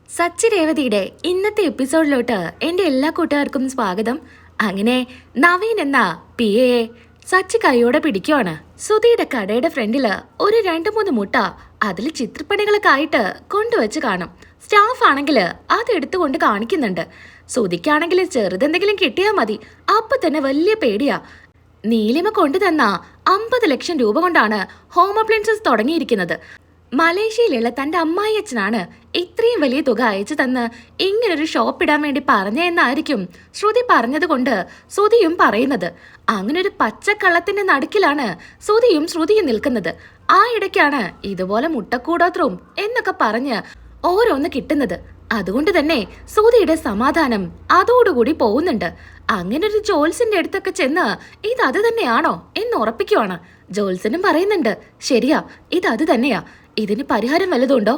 സച്ചി രേവതിയുടെ ഇന്നത്തെ എപ്പിസോഡിലോട്ട് എൻ്റെ എല്ലാ കൂട്ടുകാർക്കും സ്വാഗതം. അങ്ങനെ നവീൻ എന്ന PA സച്ചി കൈയോടെ പിടിക്കുവാണ്. സുധിയുടെ കടയുടെ ഫ്രണ്ടില് ഒരു 2-3 മുട്ട അതിൽ ചിത്രപ്പണികളൊക്കെ ആയിട്ട് കൊണ്ടുവച്ച് കാണും. സ്റ്റാഫ് ആണെങ്കിൽ അത് എടുത്തുകൊണ്ട് കാണിക്കുന്നുണ്ട്. സുധിക്കാണെങ്കിൽ ചെറുതെന്തെങ്കിലും കിട്ടിയാൽ മതി, അപ്പൊ തന്നെ വലിയ പേടിയാ. നീലിമ കൊണ്ടുതന്ന 50 ലക്ഷം രൂപ കൊണ്ടാണ് ഹോം അപ്ലയൻസസ് തുടങ്ങിയിരിക്കുന്നത്. മലേഷ്യയിലുള്ള തന്റെ അമ്മായിയച്ഛനാണ് ഇത്രയും വലിയ തുക അയച്ചു തന്ന് ഇങ്ങനൊരു ഷോപ്പ് ഇടാൻ വേണ്ടി പറഞ്ഞെന്നായിരിക്കും ശ്രുതി പറഞ്ഞത് കൊണ്ട് ശ്രുതിയും പറയുന്നത്. അങ്ങനൊരു പച്ചക്കള്ളത്തിന്റെ നടുക്കിലാണ് ശ്രുതിയും നിൽക്കുന്നത്. ആ ഇടയ്ക്കാണ് ഇതുപോലെ മുട്ടക്കൂടോത്രവും എന്നൊക്കെ പറഞ്ഞ് ഓരോന്ന് കിട്ടുന്നത്. അതുകൊണ്ട് തന്നെ ശ്രുതിയുടെ സമാധാനം അതോടുകൂടി പോകുന്നുണ്ട്. അങ്ങനെ ഒരു ജോൽസിന്റെ അടുത്തൊക്കെ ചെന്ന് ഇത് തന്നെയാണോ എന്ന് ഉറപ്പിക്കുവാണ്. ജോൽസനും പറയുന്നുണ്ട്, ശരിയാ, ഇത് തന്നെയാ. ഇതിന് പരിഹാരം വല്ലതുണ്ടോ?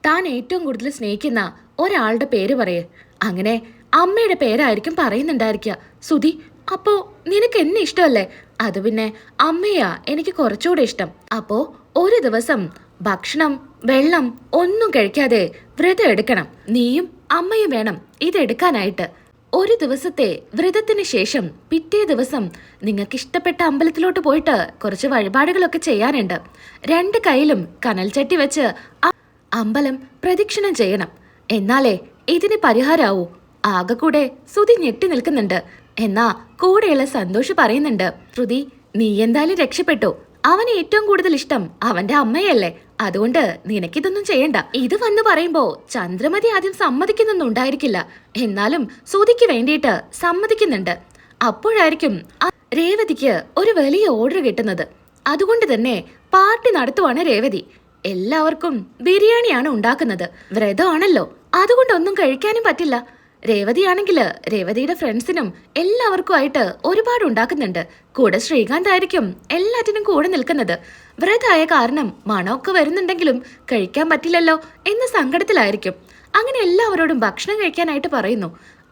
താൻ ഏറ്റവും കൂടുതൽ സ്നേഹിക്കുന്ന ഒരാളുടെ പേര് പറയേ. അങ്ങനെ അമ്മയുടെ പേരായിരിക്കും പറയുന്നുണ്ടായിരിക്കുക. സുധി, അപ്പോ നിനക്ക് എന്നെ ഇഷ്ടമല്ലേ? അത് പിന്നെ അമ്മയാ എനിക്ക് കുറച്ചുകൂടെ ഇഷ്ടം. അപ്പോ ഒരു ദിവസം ഭക്ഷണം വെള്ളം ഒന്നും കഴിക്കാതെ വ്രതം എടുക്കണം. നീയും അമ്മയും വേണം ഇതെടുക്കാനായിട്ട്. ഒരു ദിവസത്തെ വ്രതത്തിന് ശേഷം പിറ്റേ ദിവസം നിങ്ങൾക്ക് ഇഷ്ടപ്പെട്ട അമ്പലത്തിലോട്ട് പോയിട്ട് കുറച്ച് വഴിപാടുകളൊക്കെ ചെയ്യാനുണ്ട്. 2 കൈയിലും കനൽ ചട്ടി വെച്ച് അമ്പലം പ്രദക്ഷിണം ചെയ്യണം. എന്നാലേ ഇതിന് പരിഹാരാവൂ. ആകെ കൂടെ ശ്രുതി ഞെട്ടി നിൽക്കുന്നുണ്ട്. എന്നാ കൂടെയുള്ള സന്തോഷ് പറയുന്നുണ്ട്, ശ്രുതി, നീ എന്തായാലും രക്ഷപ്പെട്ടു. അവന് ഏറ്റവും കൂടുതൽ ഇഷ്ടം അവന്റെ അമ്മയല്ലേ, അതുകൊണ്ട് നിനക്കിതൊന്നും ചെയ്യണ്ട. ഇത് വന്ന് പറയുമ്പോ ചന്ദ്രമതി ആദ്യം സമ്മതിക്കുന്നൊന്നും ഉണ്ടായിരിക്കില്ല. എന്നാലും ശ്രുതിക്ക് വേണ്ടിയിട്ട് സമ്മതിക്കുന്നുണ്ട്. അപ്പോഴായിരിക്കും രേവതിക്ക് ഒരു വലിയ ഓർഡർ കിട്ടുന്നത്. അതുകൊണ്ട് തന്നെ പാർട്ടി നടത്തുവാണ് രേവതി. എല്ലാവർക്കും ബിരിയാണിയാണ് ഉണ്ടാക്കുന്നത്. വ്രതമാണല്ലോ, അതുകൊണ്ടൊന്നും കഴിക്കാനും പറ്റില്ല. രേവതിയാണെങ്കിൽ രേവതിയുടെ ഫ്രണ്ട്സിനും എല്ലാവർക്കുമായിട്ട് ഒരുപാട് ഉണ്ടാക്കുന്നുണ്ട്. കൂടെ ശ്രീകാന്ത് ആയിരിക്കും എല്ലാറ്റിനും കൂടെ നിൽക്കുന്നത്. വ്രതായ കാരണം മണമൊക്കെ വരുന്നുണ്ടെങ്കിലും കഴിക്കാൻ പറ്റില്ലല്ലോ എന്ന സങ്കടത്തിലായിരിക്കും. അങ്ങനെ എല്ലാവരോടും ഭക്ഷണം കഴിക്കാനായിട്ട് പറയുന്നു.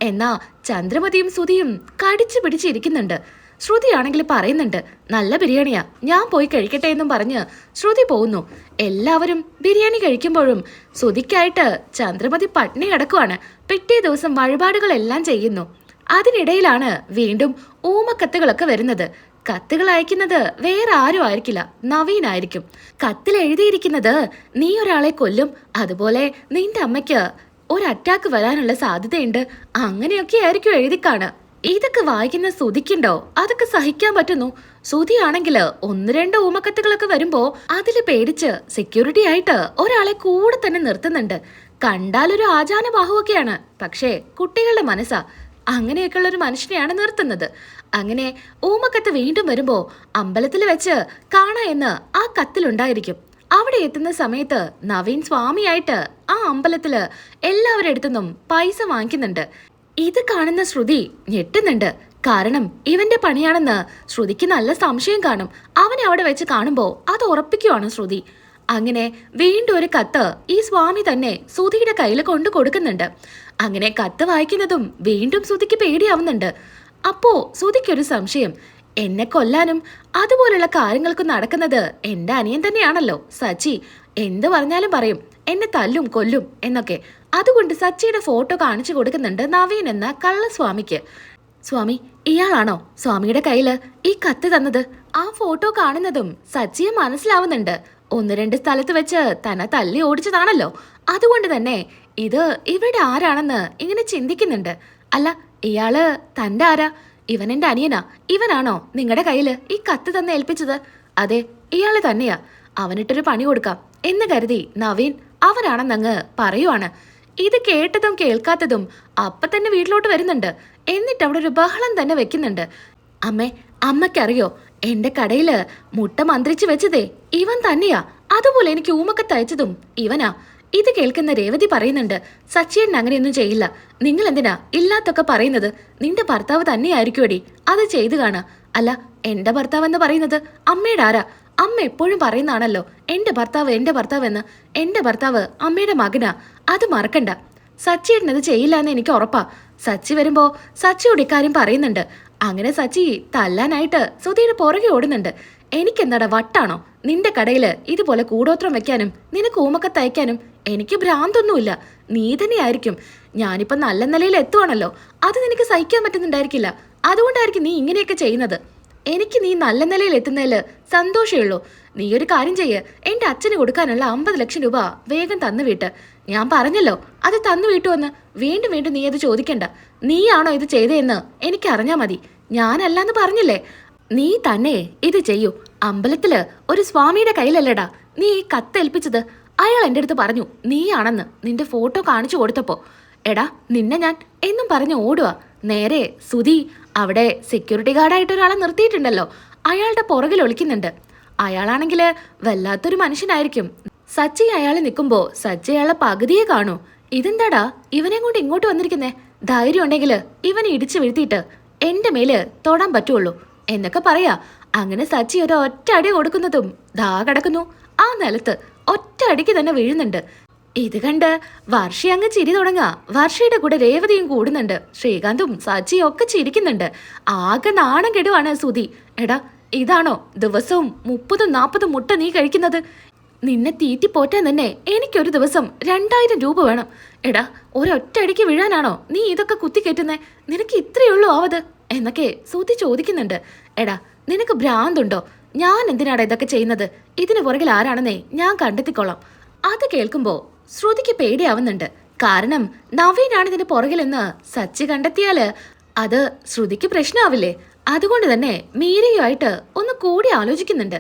എന്നാ ചന്ദ്രമതിയും ശ്രുതിയും കടിച്ചു പിടിച്ചിരിക്കുന്നുണ്ട്. ശ്രുതിയാണെങ്കിൽ പറയുന്നുണ്ട്, നല്ല ബിരിയാണിയാ, ഞാൻ പോയി കഴിക്കട്ടെ എന്നും പറഞ്ഞ് ശ്രുതി പോകുന്നു. എല്ലാവരും ബിരിയാണി കഴിക്കുമ്പോഴും ശ്രുതിക്കായിട്ട് ചന്ദ്രമതി പട്ടിണി കിടക്കുവാണ്. പിറ്റേ ദിവസം വഴിപാടുകളെല്ലാം ചെയ്യുന്നു. അതിനിടയിലാണ് വീണ്ടും ഊമക്കത്തുകളൊക്കെ വരുന്നത്. കത്തുകൾ അയക്കുന്നത് വേറെ ആരും ആയിരിക്കില്ല, നവീനായിരിക്കും. കത്തിൽ എഴുതിയിരിക്കുന്നത്, നീ ഒരാളെ കൊല്ലും, അതുപോലെ നിന്റെ അമ്മയ്ക്ക് ഒരു അറ്റാക്ക് വരാനുള്ള സാധ്യതയുണ്ട്, അങ്ങനെയൊക്കെ ആയിരിക്കും എഴുതിക്കാണ്. ഇതൊക്കെ വായിക്കുന്ന ശ്രുതിക്കുണ്ടോ അതൊക്കെ സഹിക്കാൻ പറ്റുന്നു? ശ്രുതിയാണെങ്കിൽ 1-2 ഊമക്കത്തുകളൊക്കെ വരുമ്പോ അതില് പേടിച്ച് സെക്യൂരിറ്റി ആയിട്ട് ഒരാളെ കൂടെ തന്നെ നിർത്തുന്നുണ്ട്. കണ്ടാലൊരു ആചാന ബാഹുവൊക്കെയാണ്, പക്ഷേ കുട്ടികളുടെ മനസ്സാ. അങ്ങനെയൊക്കെയുള്ള ഒരു മനുഷ്യനെയാണ് നിർത്തുന്നത്. അങ്ങനെ ഊമക്കത്ത് വീണ്ടും വരുമ്പോ അമ്പലത്തിൽ വെച്ച് കാണാ എന്ന് ആ കത്തിലുണ്ടായിരിക്കും. അവിടെ എത്തുന്ന സമയത്ത് നവീൻ സ്വാമിയായിട്ട് ആ അമ്പലത്തില് എല്ലാവരുടെ അടുത്തുനിന്നും പൈസ വാങ്ങിക്കുന്നുണ്ട്. ഇത് കാണുന്ന ശ്രുതി ഞെട്ടുന്നുണ്ട്. കാരണം ഇവന്റെ പണിയാണെന്ന് ശ്രുതിക്ക് നല്ല സംശയം കാണും. അവനെ അവിടെ വെച്ച് കാണുമ്പോ അത് ഉറപ്പിക്കുവാണ് ശ്രുതി. അങ്ങനെ വീണ്ടും ഒരു കത്ത് ഈ സ്വാമി തന്നെ ശ്രുതിയുടെ കയ്യിൽ കൊണ്ടു കൊടുക്കുന്നുണ്ട്. അങ്ങനെ കത്ത് വായിക്കുന്നതും വീണ്ടും ശ്രുതിക്ക് പേടിയാവുന്നുണ്ട്. അപ്പോ ശ്രുതിക്കൊരു സംശയം, എന്നെ കൊല്ലാനും അതുപോലുള്ള കാര്യങ്ങൾക്ക് നടക്കുന്നത് എന്റെ അനിയൻ തന്നെയാണല്ലോ സച്ചി. എന്ത് പറഞ്ഞാലും പറയും എന്നെ തല്ലും കൊല്ലും എന്നൊക്കെ. അതുകൊണ്ട് സച്ചിയുടെ ഫോട്ടോ കാണിച്ചു കൊടുക്കുന്നുണ്ട് നവീൻ എന്ന കള്ളസ്വാമിക്ക്. സ്വാമി, ഇയാളാണോ സ്വാമിയുടെ കയ്യില് ഈ കത്ത് തന്നത്? ആ ഫോട്ടോ കാണുന്നതും സച്ചിയെ മനസ്സിലാവുന്നുണ്ട്. 1-2 സ്ഥലത്ത് വെച്ച് തന്നെ തല്ലി ഓടിച്ചതാണല്ലോ. അതുകൊണ്ട് തന്നെ ഇത് ഇവിടെ ആരാണെന്ന് ഇങ്ങനെ ചിന്തിക്കുന്നുണ്ട്. അല്ല, ഇയാള് തന്റെ ആരാ? ഇവൻ എന്റെ അനിയനാ. ഇവനാണോ നിങ്ങളുടെ കയ്യില് ഈ കത്ത് തന്നെ ഏൽപ്പിച്ചത്? അതെ, ഇയാള് തന്നെയാ. അവനിട്ടൊരു പണി കൊടുക്കാം എന്ന് കരുതി നവീൻ അവരാണെന്നങ്ങ് പറയുവാണ്. ഇത് കേട്ടതും കേൾക്കാത്തതും അപ്പൊ തന്നെ വീട്ടിലോട്ട് വരുന്നുണ്ട്. എന്നിട്ട് അവിടെ ഒരു ബഹളം തന്നെ വെക്കുന്നുണ്ട്. അമ്മേ, അമ്മയ്ക്കറിയോ, എന്റെ കടയില് മുട്ട മന്ത്രിച്ചു വെച്ചതേ ഇവൻ തന്നെയാ. അതുപോലെ എനിക്ക് ഊമക്കത്ത് അയച്ചതും ഇവനാ. ഇത് കേൾക്കുന്ന രേവതി പറയുന്നുണ്ട്, സച്ചിയേട്ടൻ അങ്ങനെയൊന്നും ചെയ്യില്ല. നിങ്ങൾ എന്തിനാ ഇല്ലാത്തൊക്കെ പറയുന്നത്? നിന്റെ ഭർത്താവ് തന്നെയായിരിക്കുമടി അത് ചെയ്തു കാണാ. അല്ല, എന്റെ ഭർത്താവ് എന്ന് പറയുന്നത് അമ്മയുടെ ആരാ? അമ്മ എപ്പോഴും പറയുന്നതാണല്ലോ എന്റെ ഭർത്താവ് എന്ന്. എന്റെ ഭർത്താവ് അമ്മയുടെ മകനാ, അത് മറക്കണ്ട. സച്ചിയേട്ടൻ അത് ചെയ്യില്ല എന്ന് എനിക്ക് ഉറപ്പാ. സച്ചി വരുമ്പോ സച്ചിയോട് ഇക്കാര്യം പറയുന്നുണ്ട്. അങ്ങനെ സച്ചി തല്ലാനായിട്ട് ശ്രുതിയുടെ പുറകെ ഓടുന്നുണ്ട്. എനിക്കെന്താടാ വട്ടാണോ? നിന്റെ കടയില് ഇതുപോലെ കൂടോത്രം വെക്കാനും നിനക്ക് ഊമക്കത്തയക്കാനും എനിക്ക് ഭ്രാന്തൊന്നുമില്ല. നീ തന്നെയായിരിക്കും. ഞാനിപ്പോ നല്ല നിലയിൽ എത്തുവാണല്ലോ, അത് നിനക്ക് സഹിക്കാൻ പറ്റുന്നുണ്ടായിരിക്കില്ല. അതുകൊണ്ടായിരിക്കും നീ ഇങ്ങനെയൊക്കെ ചെയ്യുന്നത്. എനിക്ക് നീ നല്ല നിലയിൽ എത്തുന്നതിൽ സന്തോഷമേ ഉള്ളൂ. നീ ഒരു കാര്യം ചെയ്യ്, എന്റെ അച്ഛന് കൊടുക്കാനുള്ള 50 ലക്ഷം രൂപ വേഗം തന്നു വീട്ട്. ഞാൻ പറഞ്ഞല്ലോ അത് തന്നു വീട്ടുവെന്ന്. വീണ്ടും വീണ്ടും നീ അത് ചോദിക്കണ്ട. നീയാണോ ഇത് ചെയ്തതെന്ന് എനിക്ക് അറിഞ്ഞാ മതി. ഞാനല്ലാന്ന് പറഞ്ഞില്ലേ. നീ തന്നെ ഇത് ചെയ്യൂ. അമ്പലത്തില് ഒരു സ്വാമിയുടെ കയ്യിലല്ലേടാ നീ ഈ കത്തേൽപ്പിച്ചത്. അയാൾ എൻ്റെ അടുത്ത് പറഞ്ഞു നീയാണെന്ന് നിന്റെ ഫോട്ടോ കാണിച്ചു കൊടുത്തപ്പോ. എടാ നിന്നെ ഞാൻ എന്നും പറഞ്ഞ് ഓടുക. നേരെ സുധി അവിടെ സെക്യൂരിറ്റി ഗാർഡായിട്ട് ഒരാളെ നിർത്തിയിട്ടുണ്ടല്ലോ, അയാളുടെ പുറകിൽ ഒളിക്കുന്നുണ്ട്. അയാളാണെങ്കിൽ വല്ലാത്തൊരു മനുഷ്യനായിരിക്കും. സച്ചി അയാൾ നിൽക്കുമ്പോ സച്ചി അയാളെ പകുതിയെ കാണൂ. ഇതെന്താടാ ഇവനെ കൊണ്ട് ഇങ്ങോട്ട് വന്നിരിക്കുന്നേ? ധൈര്യം ഉണ്ടെങ്കിൽ ഇവനെ ഇടിച്ചു വീഴ്ത്തിയിട്ട് എന്റെ മേല് തൊടാൻ പറ്റുള്ളൂ എന്നൊക്കെ പറയാ. അങ്ങനെ സച്ചി ഒരു ഒറ്റ അടി കൊടുക്കുന്നതും ദാ കിടക്കുന്നു ആ നിലത്ത്. ഒറ്റ അടിക്ക് തന്നെ വീഴുന്നുണ്ട്. ഇത് കണ്ട് വർഷ അങ്ങ് ചിരി തുടങ്ങാ. വർഷയുടെ കൂടെ രേവതിയും കൂടുന്നുണ്ട്. ശ്രീകാന്തും സച്ചിയും ഒക്കെ ചിരിക്കുന്നുണ്ട്. ആകെ നാണം കെടുവാണ് സുധി. എടാ ഇതാണോ ദിവസവും 30-40 മുട്ട നീ കഴിക്കുന്നത്? നിന്നെ തീറ്റി പോറ്റാൻ തന്നെ എനിക്കൊരു ദിവസം 2000 രൂപ വേണം. എടാ ഒരൊറ്റടിക്ക് വീഴാനാണോ നീ ഇതൊക്കെ കുത്തിക്കയറ്റുന്നേ? നിനക്ക് ഇത്രയുള്ളൂ ആവത് എന്നൊക്കെ സുധി ചോദിക്കുന്നുണ്ട്. എടാ നിനക്ക് ഭ്രാന്തുണ്ടോ? ഞാൻ എന്തിനാടാ ഇതൊക്കെ ചെയ്യുന്നത്? ഇതിന് പുറകിൽ ആരാണെന്നേ ഞാൻ കണ്ടെത്തിക്കൊള്ളാം. അത് കേൾക്കുമ്പോ ശ്രുതിക്ക് പേടിയാവുന്നുണ്ട്. കാരണം നവീനാണ് ഇതിന് പുറകിലെന്ന് സച്ചി കണ്ടെത്തിയാല് അത് ശ്രുതിക്ക് പ്രശ്നമാവില്ലേ? അതുകൊണ്ട് തന്നെ മീരയുമായിട്ട് ഒന്ന് കൂടി ആലോചിക്കുന്നുണ്ട്.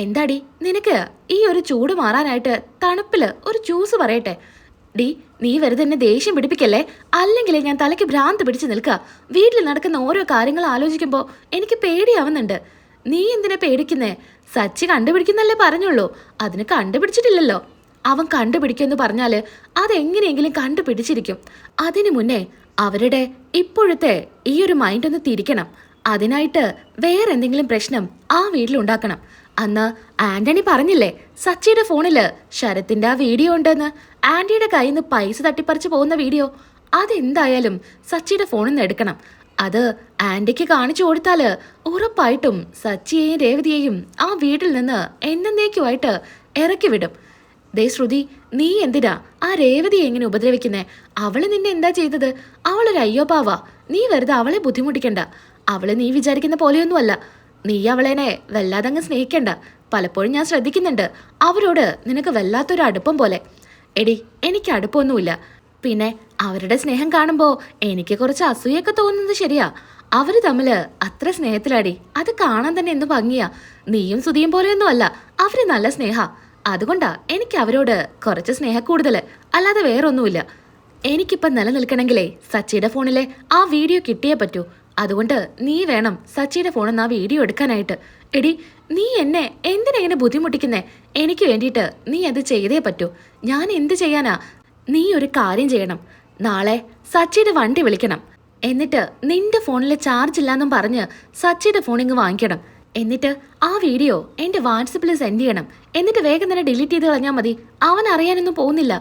എന്താടി നിനക്ക് ഈ ഒരു ചൂട് മാറാനായിട്ട് തണുപ്പില് ഒരു ജ്യൂസ് പറയട്ടെ? ഡി നീ വെറുതെ എന്നെ ദേഷ്യം പിടിപ്പിക്കല്ലേ, അല്ലെങ്കിൽ ഞാൻ തലയ്ക്ക് ഭ്രാന്ത് പിടിച്ച് നിൽക്കുക. വീട്ടിൽ നടക്കുന്ന ഓരോ കാര്യങ്ങൾ ആലോചിക്കുമ്പോൾ എനിക്ക് പേടിയാവുന്നുണ്ട്. നീ എന്തിനാ പേടിക്കുന്നേ? സച്ചി കണ്ടുപിടിക്കുന്നല്ലേ പറഞ്ഞുള്ളൂ. അതിന് കണ്ടുപിടിച്ചിട്ടില്ലല്ലോ. അവൻ കണ്ടുപിടിക്കുമെന്ന് പറഞ്ഞാല് അതെങ്ങനെയെങ്കിലും കണ്ടുപിടിച്ചിരിക്കും. അതിനു മുന്നേ അവരുടെ ഇപ്പോഴത്തെ ഈ ഒരു മൈൻഡ് ഒന്ന് തിരിക്കണം. അതിനായിട്ട് വേറെ എന്തെങ്കിലും പ്രശ്നം ആ വീട്ടിലുണ്ടാക്കണം. അന്ന് ആന്റണി പറഞ്ഞില്ലേ സച്ചിയുടെ ഫോണില് ശരത്തിന്റെ ആ വീഡിയോ ഉണ്ടെന്ന്. ആന്റിയുടെ കയ്യിൽ നിന്ന് പൈസ തട്ടിപ്പറിച്ചു പോകുന്ന വീഡിയോ. അതെന്തായാലും സച്ചിയുടെ ഫോണിൽ നിന്ന് എടുക്കണം. അത് ആന്റിക്ക് കാണിച്ചു കൊടുത്താല് ഉറപ്പായിട്ടും സച്ചിയെയും രേവതിയെയും ആ വീട്ടിൽ നിന്ന് എന്നേക്കുമായിട്ട് ഇറക്കി വിടും. ദേ ശ്രുതി, നീ എന്തിനാ ആ രേവതിയെ എങ്ങനെ ഉപദ്രവിക്കുന്നേ? അവള് നിന്നെ എന്താ ചെയ്തത്? അവളൊരു അയ്യോ പാവാ. നീ വെറുതെ അവളെ ബുദ്ധിമുട്ടിക്കണ്ട. അവള് നീ വിചാരിക്കുന്ന പോലെയൊന്നുമല്ല. നീ അവളെന്നെ വല്ലാതങ്ങ് സ്നേഹിക്കണ്ട. പലപ്പോഴും ഞാൻ ശ്രദ്ധിക്കുന്നുണ്ട് അവരോട് നിനക്ക് വല്ലാത്തൊരു അടുപ്പം പോലെ. എടി എനിക്ക് അടുപ്പമൊന്നുമില്ല. പിന്നെ അവരുടെ സ്നേഹം കാണുമ്പോ എനിക്ക് കുറച്ച് അസൂയൊക്കെ തോന്നുന്നത് ശരിയാ. അവര് തമ്മില് അത്ര സ്നേഹത്തിലാടി. അത് കാണാൻ തന്നെ എന്ത് ഭംഗിയാ. നീയും സുധിയും പോലെയൊന്നും അല്ല. അവര് നല്ല സ്നേഹ. അതുകൊണ്ടാ എനിക്ക് അവരോട് കുറച്ച് സ്നേഹക്കൂടുതല്, അല്ലാതെ വേറൊന്നുമില്ല. എനിക്കിപ്പം നിലനിൽക്കണമെങ്കിലേ സച്ചിയുടെ ഫോണിലെ ആ വീഡിയോ കിട്ടിയേ പറ്റൂ. അതുകൊണ്ട് നീ വേണം സച്ചിയുടെ ഫോണിൽ നിന്ന് ആ വീഡിയോ എടുക്കാനായിട്ട്. എടി നീ എന്നെ എന്തിനെങ്ങനെ ബുദ്ധിമുട്ടിക്കുന്നേ? എനിക്ക് വേണ്ടിയിട്ട് നീ അത് ചെയ്തേ പറ്റൂ. ഞാൻ എന്ത് ചെയ്യാനാ? നീ ഒരു കാര്യം ചെയ്യണം. നാളെ സച്ചിയുടെ വണ്ടി വിളിക്കണം. എന്നിട്ട് നിന്റെ ഫോണിൽ ചാർജ് ഇല്ലാന്നും പറഞ്ഞ് സച്ചിയുടെ ഫോൺ ഇങ്ങ് വാങ്ങിക്കണം. എന്നിട്ട് ആ വീഡിയോ എൻ്റെ വാട്സപ്പിൽ സെൻഡ് ചെയ്യണം. എന്നിട്ട് വേഗം തന്നെ ഡിലീറ്റ് ചെയ്ത് കളഞ്ഞാൽ മതി. അവൻ അറിയാനൊന്നും പോകുന്നില്ല.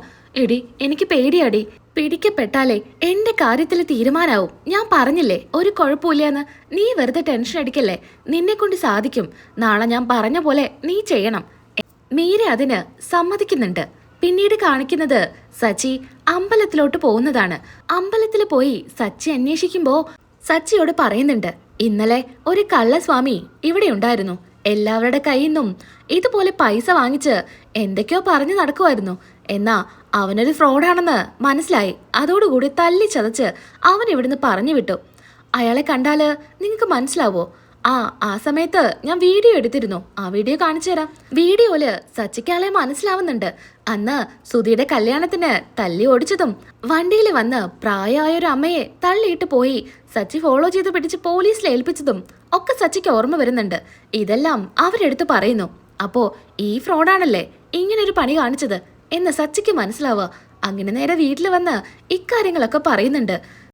എടി എനിക്ക് പേടിയാടി. പിടിക്കപ്പെട്ടാലേ എന്റെ കാര്യത്തിൽ തീരുമാനാവും. ഞാൻ പറഞ്ഞില്ലേ ഒരു കുഴപ്പമില്ലെന്ന്. നീ വെറുതെ ടെൻഷൻ അടിക്കല്ലേ. നിന്നെ കൊണ്ട് സാധിക്കും. നാളെ ഞാൻ പറഞ്ഞ പോലെ നീ ചെയ്യണം. മീര അതിന് സമ്മതിക്കുന്നുണ്ട്. പിന്നീട് കാണിക്കുന്നത് സച്ചി അമ്പലത്തിലോട്ട് പോകുന്നതാണ്. അമ്പലത്തിൽ പോയി സച്ചി അന്വേഷിക്കുമ്പോ സച്ചിയോട് പറയുന്നുണ്ട്, ഇന്നലെ ഒരു കള്ളസ്വാമി ഇവിടെ ഉണ്ടായിരുന്നു. എല്ലാവരുടെ കയ്യിൽ നിന്നും ഇതുപോലെ പൈസ വാങ്ങിച്ച് എന്തൊക്കെയോ പറഞ്ഞു നടക്കുമായിരുന്നു. എന്നാ അവനൊരു ഫ്രോഡാണെന്ന് മനസ്സിലായി. അതോടുകൂടി തല്ലിച്ചതച്ച് അവൻ ഇവിടുന്ന് പറഞ്ഞു വിട്ടു. അയാളെ കണ്ടാല് നിങ്ങൾക്ക് മനസ്സിലാവോ? ആ സമയത്ത് ഞാൻ വീഡിയോ എടുത്തിരുന്നു. ആ വീഡിയോ കാണിച്ചു തരാം. വീഡിയോയില് സച്ചിക്കാളെ മനസ്സിലാവുന്നുണ്ട്. അന്ന് സുധിയുടെ കല്യാണത്തിന് തല്ലി ഓടിച്ചതും വണ്ടിയിൽ വന്ന് പ്രായമായൊരു അമ്മയെ തള്ളിയിട്ട് പോയി സച്ചി ഫോളോ ചെയ്ത് പിടിച്ച് പോലീസിൽ ഏൽപ്പിച്ചതും ഒക്കെ സച്ചിക്ക് ഓർമ്മ വരുന്നുണ്ട്. ഇതെല്ലാം അവരെടുത്ത് പറയുന്നു. അപ്പോ ഈ ഫ്രോഡാണല്ലേ ഇങ്ങനൊരു പണി കാണിച്ചത് എന്ന് സച്ചിക്ക് മനസ്സിലാവുക. അങ്ങനെ നേരെ വീട്ടിൽ വന്ന് ഇക്കാര്യങ്ങളൊക്കെ പറയുന്നുണ്ട്.